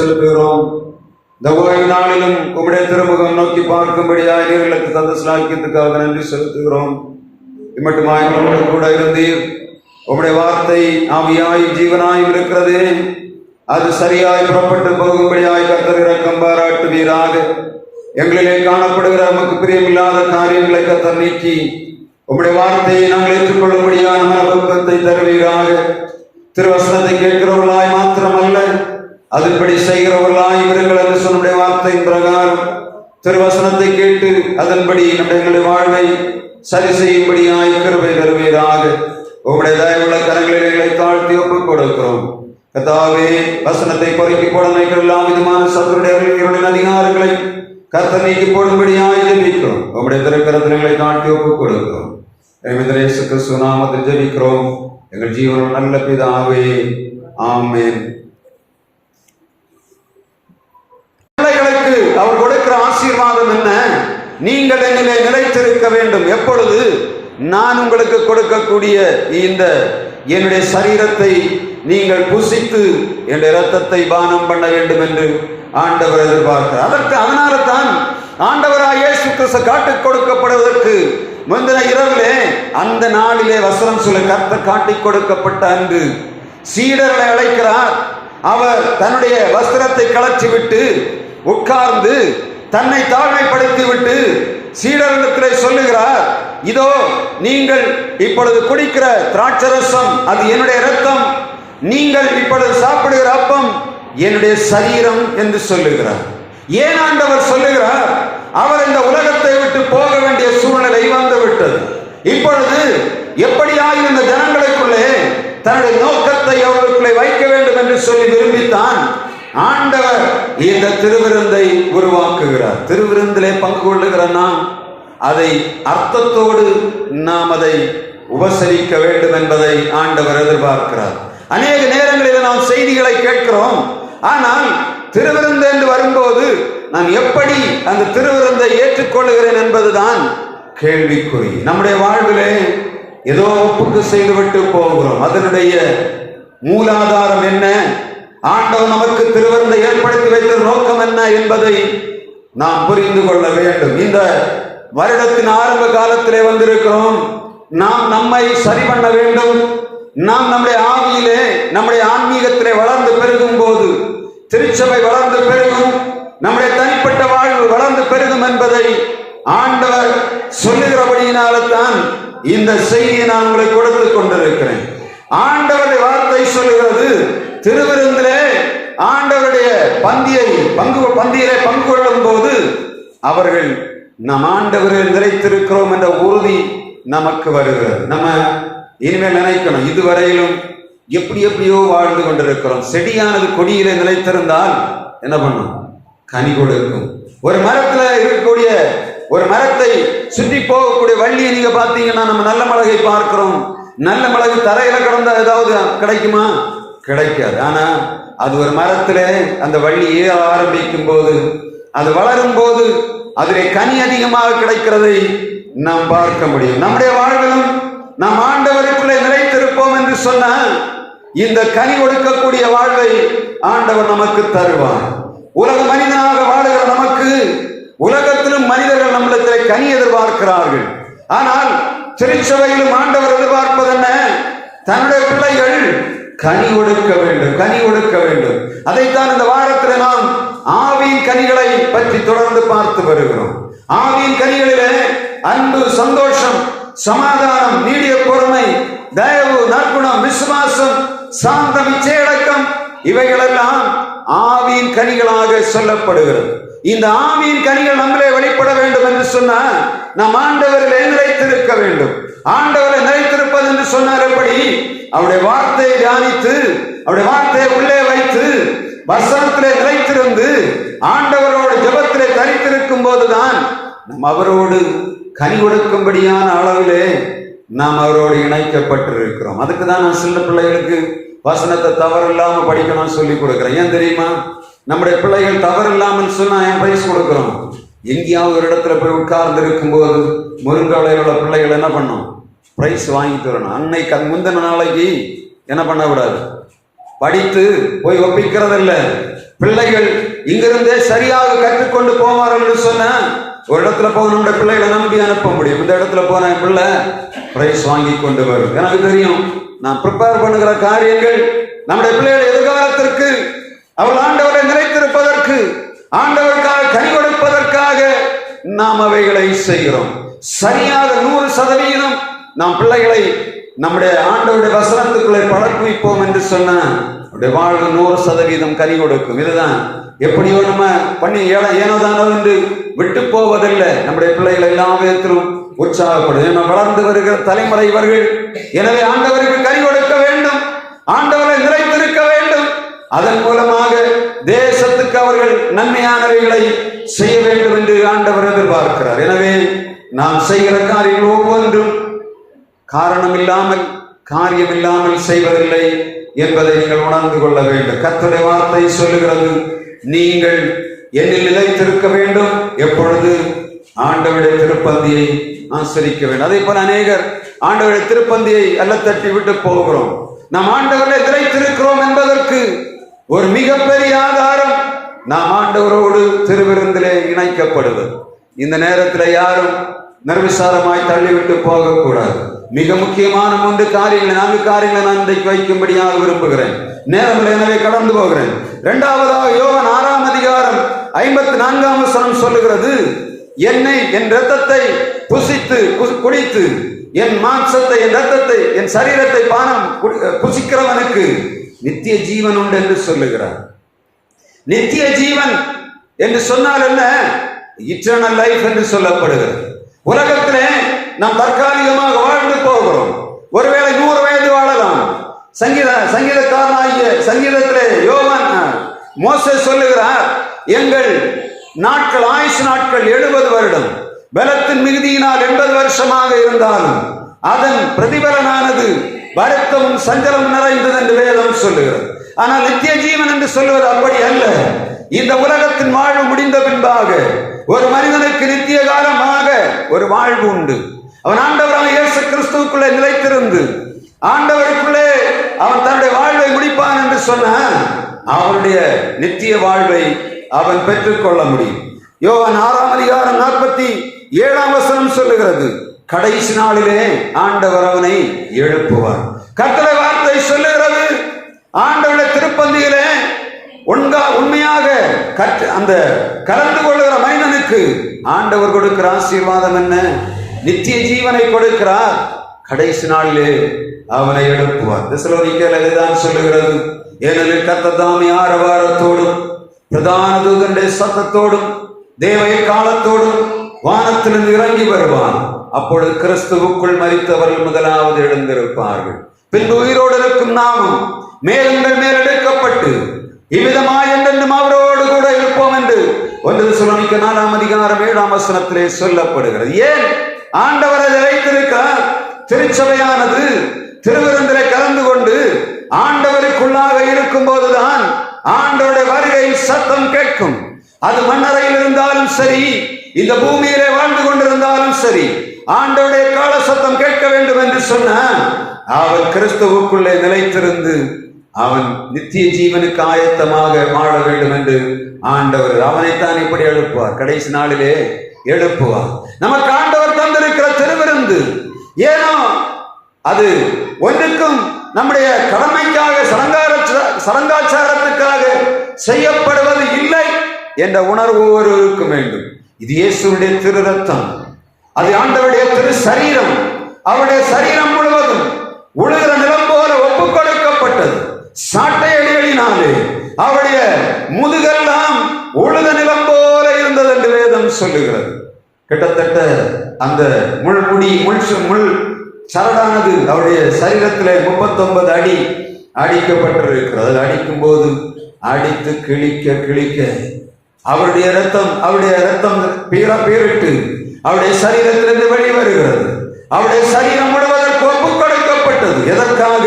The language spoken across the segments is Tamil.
செலுத்துகிறோம். இந்த ஓய்வு நாளிலும் உம்முடைய திருமுகம் நோக்கி பார்க்கும்படியாய் நீர்களுக்கு தந்த ஸ்லாக்கியத்துக்காக நன்றி செலுத்துகிறோம். இம்மட்டுமாய் நம்மோடு கூட இருந்தீர். உம்முடைய வார்த்தை ஆவியாய் ஜீவனாயும் இருக்கிறது. அது சரியாய் புறப்பட்டு போகும்படியாய் கர்த்தர் இரக்கம் பாராட்டுவீராக. எங்களிலே காணப்படுகிற நமக்கு பிரியமில்லாத காரியங்களை கர்த்தர் நீக்கி உம்முடைய வார்த்தையை நாங்கள் ஏற்றுக்கொள்ளும்படியான மனப்பக்குவத்தை தருவீராக. திருவசனத்தை கேட்கிறவர்களாய் மாத்திரமல்ல, அதன்படி செய்கிறவர்களாய் இருங்கள் என்று சொன்னுடைய வார்த்தையின் பிரகாரம் திருவசனத்தை கேட்டு அதன்படி நம்முடைய வாழ்வை சரி செய்யும்படியாய் கிருபை தருவீராக. உம்முடைய தயவுள்ள கரங்களில் எங்களை தாழ்த்தி ஒப்புக் கொடுக்கிறோம். கர்த்தாவே, வசனத்தை பொறுக்கி போட நினைக்கிற எல்லா விதமான சத்துருடைய அதிகாரங்களை கர்த்தர் நீக்கி போடும்படியாய் ஜெபிக்கிறோம். உம்முடைய திருக்கரத்தில் எங்களை தாழ்த்தி ஒப்புக் கொடுக்கிறோம். இயேசு கிறிஸ்து நாமத்தில் ஜெபிக்கிறோம் எங்கள் ஜீவனும் நல்ல பிதாவே, ஆமென். பிள்ளைகளுக்கு அவர் கொடுக்கிற ஆசீர்வாதம் என்ன? நீங்கள் என்னிலே நிலைத்திருக்க வேண்டும். எப்பொழுது? நான் உங்களுக்கு கொடுக்கக்கூடிய இந்த என்னுடைய சரீரத்தை நீங்கள் புசித்து என்னுடைய இரத்தத்தை பானம் பண்ண வேண்டும் என்று ஆண்டவர் எதிர்பார்க்கிறார். அதனால தான் ஆண்டவராய் இயேசு கிறிஸ்து காட்டிக் கொடுக்கப்படுவதற்கு முந்தின இரவிலே அந்த நாளிலே வசனம் சொல்ல கர்த்தர் காட்டிக் கொடுக்கப்பட்ட அன்று சீடர்களை அழைக்கிறார். அவர் தன்னுடைய வஸ்திரத்தை கலற்றி விட்டு உட்கார்ந்து தன்னை தாழ்மைப்படுத்தி விட்டு சீடர்களிடத்திலே சொல்லுகிறார், இதோ நீங்கள் இப்பொழுது குடிக்கிற திராட்சரசம் அது என்னுடைய இரத்தம், நீங்கள் இப்பொழுது சாப்பிடுகிற அப்பம் என்னுடைய சரீரம் என்று சொல்லுகிறார். ஏன் ஆண்டவர் சொல்லுகிறார்? அவர் இந்த உலகத்தை விட்டு போக வேண்டிய சூழ்நிலை வந்து விட்டது. இப்பொழுது எப்படியாயும் இந்த ஜனங்களுக்குள்ளே தன்னுடைய நோக்கத்தை அவர்களுக்குள்ளே வைக்க வேண்டும் என்று சொல்லி விரும்பித்தான் ஆண்டவர் இந்த திருவிருந்தை உருவாக்குகிறார். திருவிருந்திலே பங்கு கொள்ளுகிற நாம் அதை அர்த்தத்தோடு நாம் அதை உபசரிக்க வேண்டும் என்பதை ஆண்டவர் எதிர்பார்க்கிறார். அநேக நேரங்களில் நாம் செய்திகளை கேட்கிறோம். ஆனால் திருவிருந்து என்று வரும்போது நான் எப்படி அந்த திருவிருந்தை ஏற்றுக்கொள்ளுகிறேன் என்பதுதான் கேள்விக்குறி. நம்முடைய வாழ்விலே ஏதோ ஒப்புக்கு செய்துவிட்டு போகிறோம். அதனுடைய மூலாதாரம் என்ன? ஆண்டவர் நமக்கு திருவிருந்தை ஏற்படுத்தி வைத்த நோக்கம் என்ன என்பதை நாம் புரிந்து கொள்ள வேண்டும். இந்த வருடத்தின் ஆரம்ப காலத்திலே வந்திருக்கிறோம். நாம் நம்மை சரி பண்ண வேண்டும். நாம் நம்முடைய ஆவியிலே நம்முடைய ஆன்மீகத்திலே வளர்ந்து பெருகும் போது திருச்சபை வளர்ந்து பெருகும், நம்முடைய தனிப்பட்ட வாழ்வு வளர்ந்து பெருகும் என்பதை ஆண்டவர் சொல்லுகிறபடியினால்தான் இந்த செய்தியை நான் உங்களை கொடுத்து கொண்டிருக்கிறேன். ஆண்டவருடைய வார்த்தை சொல்லுகிறது, திருவிருந்திலே ஆண்டவருடைய பந்தியிலே பங்கு கொள்ளும் போது அவர்கள் நம் ஆண்டவரில் நிலைத்திருக்கிறோம் என்ற உறுதி நமக்கு வருகிறது. நம்ம இனிமேல் நினைக்கணும், இதுவரையிலும் எப்படியோ வாழ்ந்து கொண்டிருக்கிறோம். செடியானது கொடியிலே நிலைத்திருந்தால் என்ன பண்ணும்? கனி கொடுக்கும். ஒரு மரத்துல இருக்கக்கூடிய ஒரு மரத்தை சுற்றி போகக்கூடிய வள்ளியை நீங்க பார்த்தீங்கன்னா, நம்ம நல்ல மிளகை பார்க்கிறோம். நல்ல மிளகு தரையில கிடந்தா ஏதாவது கிடைக்குமா? கிடைக்காது. ஆனா அது ஒரு மரத்திலே அந்த வள்ளி ஏற ஆரம்பிக்கும் போது, அது வளரும் போது அதிலே கனி அதிகமாக கிடைக்கிறதை நாம் பார்க்க முடியும். நம்முடைய வாழ்விலும் நாம் ஆண்டவருக்குள்ளே நிலைத்திருப்போம் என்று சொன்னால் இந்த கனி கொடுக்கக்கூடிய வாழ்வை ஆண்டவர் நமக்கு தருவார். உலக மனிதனாக வாழுகிற நமக்கு உலகத்திலும் மனிதர்கள் நம்மிடத்திலே கனி எதிர்பார்க்கிறார்கள். ஆனால் திருச்சபையிலும் ஆண்டவர் எதிர்பார்ப்பது என்ன? தன்னுடைய பிள்ளைகள் கனி கொடுக்க வேண்டும், கனி கொடுக்க வேண்டும். அதைத்தான் இந்த வாரத்தில் நாம் ஆவியின் கனிகளை பற்றி தொடர்ந்து பார்த்து வருகிறோம். ஆவியின் கனிகளிலே அன்பு, சந்தோஷம், சமாதானம், நீடிய பொறுமை, தயவு, நற்குணம், விசுவாசம், சாந்தம், இச்சையடக்கம் இவைகளெல்லாம் ஆவியின் கனிகளாக சொல்லப்படுகிறது. இந்த ஆவியின் கனிகள் நம்மளே வெளிப்பட வேண்டும் என்று சொன்னால் நாம் ஆண்டவரிலே நிலைத்திருக்க வேண்டும். ஆண்டவரை நிலைத்திருப்பது என்று சொன்னார் எப்படி? அவருடைய வார்த்தையை தியானித்து அவருடைய வார்த்தையை உள்ளே வைத்து வசனத்திலே நிலைத்திருந்து ஆண்டவரோடு ஜெபத்திலே தரித்திருக்கும் போதுதான் நாம் அவரோடு கனி கொடுக்கும்படியான அளவிலே நாம் அவரோடு இணைக்கப்பட்டிருக்கிறோம். அதுக்கு தான் நான் சின்ன பிள்ளைகளுக்கு வசனத்தை தவறு இல்லாமல் படிக்கணும்னு சொல்லி கொடுக்குறேன். ஏன் தெரியுமா? நம்முடைய பிள்ளைகள் தவறு இல்லாமல் சொன்னா என் பிரைஸ் கொடுக்குறோம். எங்கேயாவது ஒரு இடத்துல போய் உட்கார்ந்து இருக்கும்போது முருங்கலையில் உள்ள பிள்ளைகள் என்ன பண்ணும்? பிரைஸ் வாங்கிட்டு வரணும். அன்னைக்கு முந்தின நாளைக்கு என்ன பண்ணக்கூடாது? படித்து போய் ஒப்பிக்கிறதில்ல. பிள்ளைகள் இங்கிருந்தே சரியாக கற்றுக்கொண்டு போவார்கள் என்று சொன்ன ஒரு இடத்துல போக நம்முடைய பிள்ளைகளை நம்பி அனுப்ப முடியும். இந்த இடத்துல போன என் பிள்ளை பிரைஸ் வாங்கி கொண்டு வரும். எனக்கு தெரியும், நான் ப்ரிப்பேர் பண்ணுகிற காரியங்கள் நம்முடைய பிள்ளைகள் எதிர்காலத்திற்கு அவள் ஆண்டவரை நிலைத்திருப்பதற்கு, ஆண்டவருக்காக கனி கொடுப்பதற்காக நாம் அவைகளை செய்கிறோம். சரியாக 100% நாம் பிள்ளைகளை நம்முடைய ஆண்டவருடைய வசனத்துக்குள்ளே பழக்குவிப்போம் என்று சொன்ன அவருடைய வாழ்வு 100% கனி கொடுக்கும். இதுதான் எப்படியோ நம்ம பண்ணி ஏனோதானோ என்று விட்டு போவதில்லை. நம்முடைய பிள்ளைகள் எல்லா விதத்திலும் உற்சாகப்படும். நம்ம வளர்ந்து வருகிற தலைமுறை இவர்கள். எனவே ஆண்டவருக்கு கனி கொடுக்க வேண்டும், ஆண்டவரை நிலைத்திருக்க வேண்டும். அதன் மூலமாக தேசத்துக்கு அவர்கள் நன்மையானவைகளை செய்ய வேண்டும் என்று ஆண்டவர் எதிர்பார்க்கிறார். எனவே நாம் செய்கிற காரியங்கள் ஒவ்வொன்றும் காரணம் இல்லாமல் காரியம் இல்லாமல் செய்வதில்லை என்பதை நீங்கள் உணர்ந்து கொள்ள வேண்டும். கர்த்தருடைய வார்த்தை சொல்லுகிறது, நீங்கள் என்னில் நிலைத்திருக்க வேண்டும், எப்பொழுது ஆண்டவருடைய திருப்பந்தியை ஆசரிக்க வேண்டும். அதே போல அநேகர் ஆண்டவருடைய திருப்பந்தியை அல்ல தட்டி விட்டு போகிறோம். நாம் ஆண்டவரை நிலைத்திருக்கிறோம் என்பதற்கு ஒரு மிகப்பெரிய ஆதாரம் நாம் ஆண்டவரோடு திருவிருந்திலே இணைக்கப்படுவது. இந்த நேரத்தில் யாரும் நிர்விசாரமாய் தள்ளிவிட்டு போகக்கூடாது. மிக முக்கியமான 4 காரியங்களை நான் இன்றைக்கு வைக்கும்படியாக விரும்புகிறேன். நேரம் எனவே கடந்து போகிறேன். 2வதாக யோவான் 6ஆம் அதிகாரம் 54ஆம் வசனம் சொல்லுகிறது, என்னை என் இரத்தத்தை புசித்து குடித்து என் மாம்சத்தை என் இரத்தத்தை என் சரீரத்தை பானம் புசிக்கிறவனுக்கு நித்திய ஜீவன் உண்டு என்று சொல்லுகிறார். நித்திய ஜீவன் என்று சொன்னால் என்ன? இட்டர்னல் லைஃப் என்று சொல்லப்படுகிறது. உலகத்திலே நாம் தற்காலிகமாக வாழ்ந்து போகிறோம். ஒருவேளை 100 வயது வாழலாம். சங்கீதக்காரனாகிய சங்கீதத்திலே யோவான் மோசே சொல்லுகிறார், எங்கள் நாட்கள் ஆயுசு நாட்கள் 70 வருடம், பலத்தின் மிகுதியினால் 80 வருஷமாக இருந்தாலும் அதன் பிரதிபலனானது வருத்தமும் சஞ்சலம் நிறைந்தது என்று வேதம் சொல்லுகிறது. ஆனால் நித்திய ஜீவன் என்று சொல்லுவது அப்படி அல்ல. இந்த உலகத்தின் வாழ்வு முடிந்த பின்பாக ஒரு மனிதனுக்கு நித்திய காலமாக ஒரு வாழ்வு உண்டு. அவன் ஆண்டவராக இயேசு கிறிஸ்துவுக்குள்ளே நிலைத்திருந்து ஆண்டவருக்குள்ளே அவன் தன்னுடைய வாழ்வை முடிப்பான் என்று சொன்ன அவனுடைய நித்திய வாழ்வை அவன் பெற்றுக்கொள்ள முடியும். யோவான் 6ஆம் அதிகாரம் 47ஆம் வசனம் சொல்லுகிறது, கடைசி நாளிலே ஆண்டவர் அவனை எழுப்புவார். கர்த்தருடைய வார்த்தை சொல்லுகிறது, ஆண்டவருடைய திருப்பந்தியிலே உண்மையாக அந்த கலந்து கொள்ளுகிற மனிதனுக்கு ஆண்டவர் கொடுக்கிற ஆசீர்வாதம் என்ன? நித்திய ஜீவனை கொடுக்கிறார். கடைசி நாளிலே அவனை எழுப்புவார். தெசலோனிக்கேயர் இதுதான் சொல்லுகிறது, ஏனெனில் கர்த்தர் தாமே ஆரவாரத்தோடும் பிரதான தூதனுடைய சத்தத்தோடும் தேவ காலத்தோடும் வானத்திலிருந்து இறங்கி வருவான். அப்பொழுது கிறிஸ்துவுக்குள் மரித்தவர்கள் முதலாவது எழுந்திருப்பார்கள். பின்பு உயிரோடு இருக்கும் நாமும் மேகங்கள் மேல் எடுக்கப்பட்டு இவ்விதமாய் என்றென்றும் அவரோடு கூட இருப்போம் என்று 1 தெசலோனிக்கேயர் 4ஆம் அதிகாரம் 7ஆம் வசனத்திலே சொல்லப்படுகிறது. ஏன் ஆண்டவரை வைத்திருக்கிறார்? திருச்சபையானது திருவிருந்திலே கலந்து கொண்டு ஆண்டவருக்குள்ளாக இருக்கும் போதுதான் ஆண்டவருடைய வருகை சத்தம் கேட்கும். அது மண்ணறையில் இருந்தாலும் சரி, இந்த பூமியிலே வாழ்ந்து கொண்டிருந்தாலும் சரி, ஆண்டவருடைய கால சத்தம் கேட்க வேண்டும் என்று சொன்ன அவன் கிறிஸ்துவுக்குள்ளே நிலைத்திருந்து அவன் நித்திய ஜீவனுக்கு ஆயத்தமாக வாழ வேண்டும் என்று ஆண்டவர் அவனைத்தான் இப்படி எழுப்புவார். கடைசி நாளிலே எழுப்புவார். நமக்கு ஆண்டவர் தந்திருக்கிற திருவிருந்து ஏனோ அது ஒன்றுக்கும் நம்முடைய கடமைக்காக சடங்காச்சாரத்துக்காக செய்யப்படுவது இல்லை என்ற உணர்வு ஒருவருக்கும் வேண்டும். இது இயேசுடைய திரு ரத்தம், அது ஆண்டவருடைய திரு சரீரம். அவருடைய சரீரம் முழுவதும் உழுகிற நிலம் போல ஒப்புக் கொடுக்கப்பட்டது. சாட்டை அடிகளினாலே அவருடைய முதுகெல்லாம் உழுத நிலம் போல இருந்தது என்று வேதம் சொல்லுகிறது. கிட்டத்தட்ட அந்த முள் சரடானது அவருடைய சரீரத்திலே 39 அடி அடிக்கப்பட்டிருக்கிறது. அடிக்கும் போது அடித்து கிழிக்க அவருடைய ரத்தம் பீரிட்டு அவருடைய சரீரத்திலிருந்து வெளிவருகிறது. அவருடைய சரீரம் முழுவதற்கு ஒப்புக் கொடுக்கப்பட்டது. எதற்காக?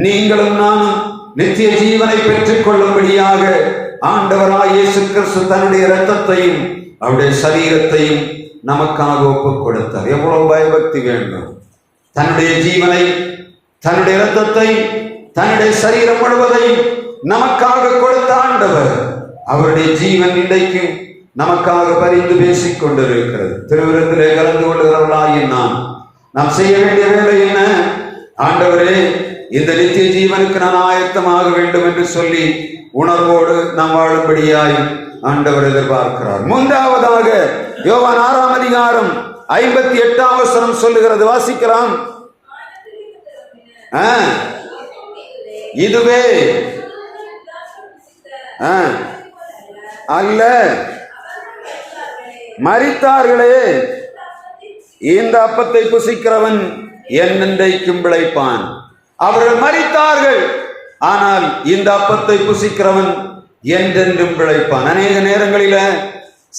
நீங்களும் நானும் நித்திய ஜீவனை பெற்றுக் கொள்ளும்படியாக ஆண்டவராய் இயேசு கிறிஸ்து தன்னுடைய இரத்தத்தையும் அவருடைய சரீரத்தையும் நமக்காக ஒப்புக் கொடுத்தார். எவ்வளவு பயபக்தி வேண்டும்! தன்னுடைய ஜீவனை, தன்னுடைய இரத்தத்தை, தன்னுடைய சரீரம் முழுவதையும் நமக்காக கொடுத்த ஆண்டவர் அவருடைய ஜீவன் இன்றைக்கும் நமக்காக பரிந்து பேசிக் கொண்டிருக்கிறது. திருவிருந்திலே கலந்து கொள்கிறவர்களாகிய நாம் செய்ய வேண்டிய வேலை என்ன? ஆண்டவரே, இந்த நித்திய ஜீவனுக்கு நான் ஆயத்தமாக வேண்டும் என்று சொல்லி உணர்வோடு நாம் வாழும்படியாய் ஆண்டவர் எதிர்பார்க்கிறார். மூன்றாவதாக யோவான் 6ஆம் அதிகாரம் 58ஆம் வசனம் சொல்லுகிறது. வாசிக்கலாம். இதுவே அல்ல, மரித்தார்களே, இந்த அப்பத்தை புசிக்கிறவன் என்னென்றைக்கும் பிழைப்பான். அவர்கள் மரித்தார்கள், ஆனால் இந்த அப்பத்தை புசிக்கிறவன் என்றென்றும் பிழைப்பான். அநேக நேரங்களில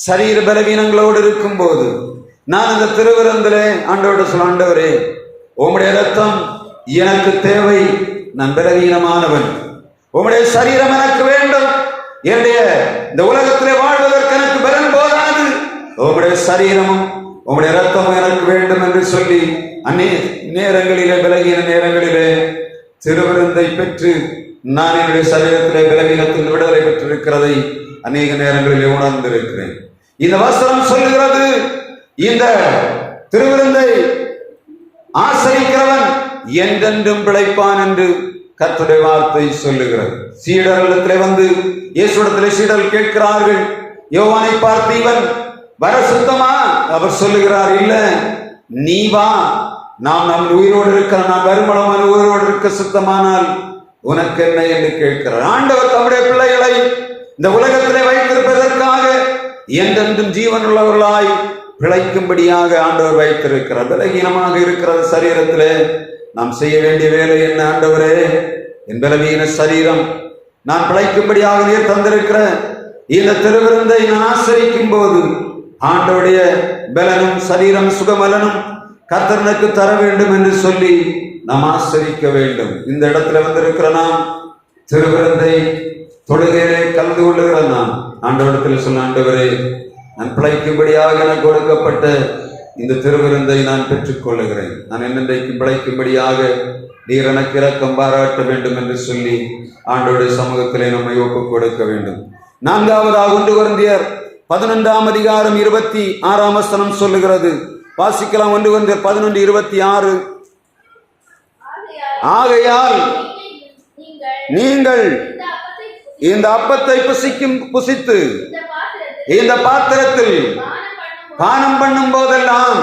சரீர பலவீனங்களோடு இருக்கும் போது நான் அந்த திருவிருந்திலே ஆண்டவரோடு சொல்ல, ஆண்டவரே, உம்முடைய ரத்தம் எனக்கு தேவை, நான் பலவீனமானவன், உம்முடைய சரீரம் எனக்கு வேண்டும், என்னுடைய இந்த உலகத்திலே வாழ்வதற்கு எனக்கு பலன் போதாது, உம்முடைய சரீரமும் உம்முடைய ரத்தமும் எனக்கு வேண்டும் என்று சொல்லி அநேக நேரங்களிலே, பலவீன நேரங்களிலே திருவிருந்தை பெற்று நான் என்னுடைய சரீரத்திலே பலவீனத்தில் விடுதலை பெற்றிருக்கிறதை அநேக நேரங்களிலே உணர்ந்திருக்கிறேன். இந்த வசனம் சொல்லுகிறது, இந்த திருவிருந்தை ஆசரிக்கிறவன் என்றென்றும் பிழைப்பான் என்று கர்த்தருடைய வார்த்தை சொல்லுகிறது. சீடர்களிடத்திலே வந்து இயேசுவிடத்திலே சீடர்கள் கேட்கிறார்கள், யோவானை பார்த்து இவன் வர சுத்தமா? அவர் சொல்லுகிறார், இல்ல, நீ வா, நாம் உயிரோடு இருக்கிற, நான் வருமளவன் உயிரோடு இருக்க சுத்தமானால் உனக்கு என்ன என்று கேட்கிறார். ஆண்டவர் தம்முடைய பிள்ளைகளை இந்த உலகத்திலே வைத்திருப்பதற்காக என்றென்றும் ஜீவன் உள்ளவர்களாய் பிழைக்கும்படியாக ஆண்டவர் வைத்திருக்கிறார். பலவீனமாக இருக்கிற சரீரத்திலே நாம் செய்ய வேண்டிய வேலை என்ன? ஆண்டவரே, என் பலவீன சரீரம் நான் பிழைக்கும்படியாக நீர் தந்திருக்கிற இந்த திருவிருந்தை நான் ஆசரிக்கும் போது ஆண்டவருடைய பலனும் சரீரம் சுகமலனும் கர்த்தருக்கு தர வேண்டும் என்று சொல்லி நாம் ஆசரிக்க வேண்டும். இந்த இடத்துல வந்திருக்கிற நாம் திருவிருந்தை தொழுகையிலே கலந்து கொள்ளுகிற நாம் ஆண்டவரிடத்தில் சொல்ல, ஆண்டவரே, நான் பிழைக்கும்படியாக எனக்கு கொடுக்கப்பட்ட இந்த திருவிருந்தை நான் பெற்றுக் கொள்ளுகிறேன், நான் என்னென்றைக்கும் பிழைக்கும்படியாக நீர் எனக்கு இரக்கம் பாராட்ட வேண்டும் என்று சொல்லி ஆண்டவருடைய சமூகத்திலே நம்மை ஒப்புக் கொடுக்க வேண்டும். நான்காவதாக 1 கொரிந்தியர் 11ஆம் அதிகாரம் 26ஆம் வசனம் சொல்லுகிறது. வாசிக்கலாம். 1 கொரிந்தியர் 11:26. ஆகையால் நீங்கள் இந்த அப்பத்தை புசித்து இந்த பாத்திரத்தில் பானம் பண்ணும் போதெல்லாம்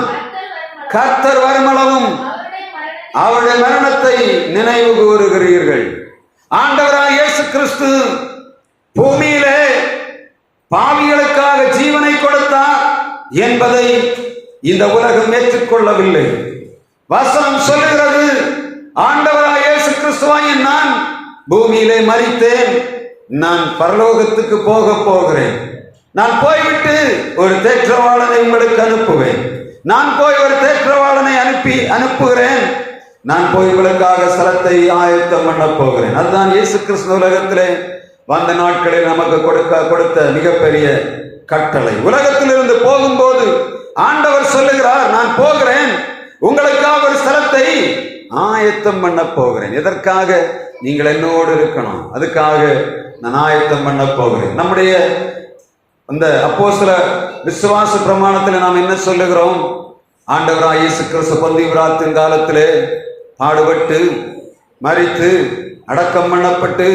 கர்த்தர் வருமளவும் அவருடைய மரணத்தை நினைவு கூறுகிறீர்கள். ஆண்டவராய் இயேசு கிறிஸ்து பூமியிலே பாவிகளுக்காக ஜீவனை கொடுத்தார் என்பதை இந்த உலகம் ஏற்றுக்கொள்ளவில்லை. வசனம் சொல்லுகிறது, ஆண்டவராய் இயேசு கிறிஸ்துவாய் நான் பூமியிலே மரித்தேன், நான் பரலோகத்துக்கு போகிறேன், நான் போய்விட்டு ஒரு தேற்றவாளனை உங்களுக்கு அனுப்புவேன், நான் போய் ஒரு தேற்றவாளனை அனுப்புகிறேன், நான் போய் உங்களுக்காக ஸ்தலத்தை ஆயத்தம் பண்ண போகிறேன். அதுதான் இயேசு கிறிஸ்து உலகத்திலே வந்த நாட்களில் நமக்கு கொடுத்த மிகப்பெரிய கட்டளை. உலகத்திலிருந்து போகும்போது ஆண்டவர் சொல்லுகிறார், நான் போகிறேன், உங்களுக்காக ஒரு ஸ்தலத்தை ஆயத்தம் பண்ண போகிறேன். எதற்காக? நீங்கள் என்னோடு இருக்கணும், அதுக்காக நான் ஆயத்தம் பண்ண போகிறேன். நம்முடைய அந்த அப்போஸ்தல விசுவாச பிரமாணத்தில் நாம் என்ன சொல்லுகிறோம்? ஆண்டவராய் இயேசு கிறிஸ்து பொந்திய பிலாத்தின் காலத்திலே பாடுபட்டு மரித்து அடக்கம் பண்ணப்பட்டு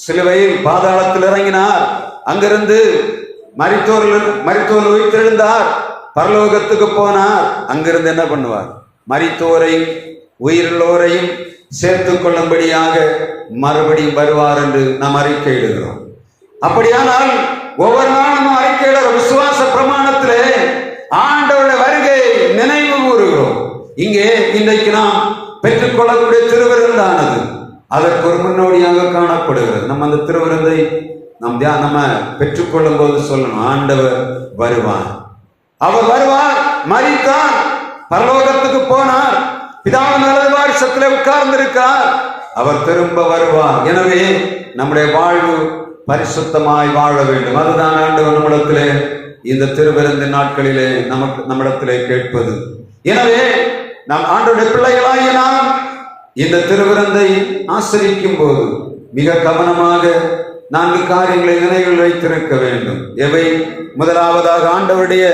சிலுவையில் பாதாளத்தில் இறங்கினார், அங்கிருந்து மரித்தோர் உயிர்த்தெழுந்தார், பரலோகத்துக்கு போனார், அங்கிருந்து என்ன பண்ணுவார்? மரித்தோரையும் உயிருள்ளோரையும் சேர்த்து கொள்ளும்படியாக மறுபடியும் வருவார் என்று நாம் அறிக்கையிடுகிறோம். அப்படியானால் ஒவ்வொரு நாளும் அறிக்கையிட விசுவாச பிரமாணத்திலே ஆண்டவருடைய வருகை நினைவு கூறுகிறோம். இங்கே இன்றைக்கு நாம் பெற்றுக்கொள்ளக்கூடிய திருவிருந்தானது அதற்கு ஒரு முன்னோடியாக காணப்படுகிறது. நம்ம அந்த திருவிருந்தை நம்ம பெற்றுக்கொள்ளும் போது சொல்லணும், ஆண்டவர் வருவார், அவர் வருவார், மரித்தார், பரலோகத்துக்கு போனார், பிதாவின் வலது வாரிசத்திலே உட்கார்ந்திருக்கிறார், அவர் திரும்ப வருவார். எனவே நம்முடைய வாழ்வு பரிசுத்தமாய் வாழ வேண்டும். அதுதான் ஆண்டவர் நம்மிடத்திலே இந்த திருவிருந்தின் நாட்களிலே நம்மிடத்திலே கேட்பது. எனவே நாம் ஆண்டவருடைய பிள்ளைகளாகிய நாம் இந்த திருவிருந்தை ஆசரிக்கும் போது மிக கவனமாக 4 காரியங்களை நினைவில் வைத்திருக்க வேண்டும். எவை? முதலாவதாக ஆண்டவருடைய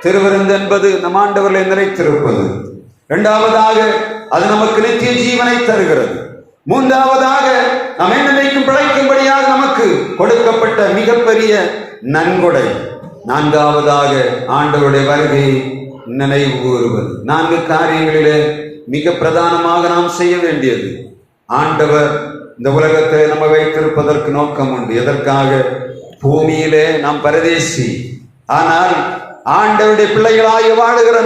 திருவிருந்து என்பது நம் ஆண்டவர்களை நிலைத்திருப்பது. இரண்டாவதாக அது நமக்கு நித்திய ஜீவனை தருகிறது. மூன்றாவதாக நாம் என்னைக்கும் பிழைக்கும்படியாக நமக்கு கொடுக்கப்பட்ட மிகப்பெரிய நன்கொடை. நான்காவதாக ஆண்டவருடைய வருகையை நினைவு கூறுவது. 4 காரியங்களிலே மிக பிரதானமாக நாம் செய்ய வேண்டியது. ஆண்டவர் இந்த உலகத்தை நம்ம வைத்திருப்பதற்கு நோக்கம் உண்டு. எதற்காக? பூமியிலே நாம் பரதேசி, ஆனால் ஆண்டவருடைய பிள்ளைகளாக வாழுகிற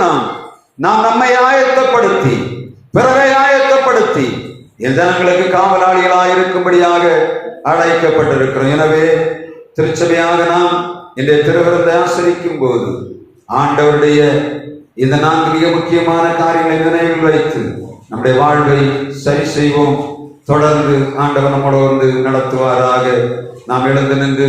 நாம் நம்மை ஆயத்தப்படுத்தி பிறரை ஆயத்தப்படுத்தி ஜனங்களுக்கு காவலாளிகளாக இருக்கும்படியாக அழைக்கப்பட்டிருக்கிறோம். எனவே திருச்சபையாக நாம் இன்றைய திருவிருந்தை ஆசரிக்கும் போது ஆண்டவருடைய இந்த 4 மிக முக்கியமான காரியங்களை நினைவில் வைத்து நம்முடைய வாழ்வை சரி செய்வோம். தொடர்ந்து ஆண்டவர் நம்மோடு வந்து நடத்துவாராக. நாம் எழுந்து நின்று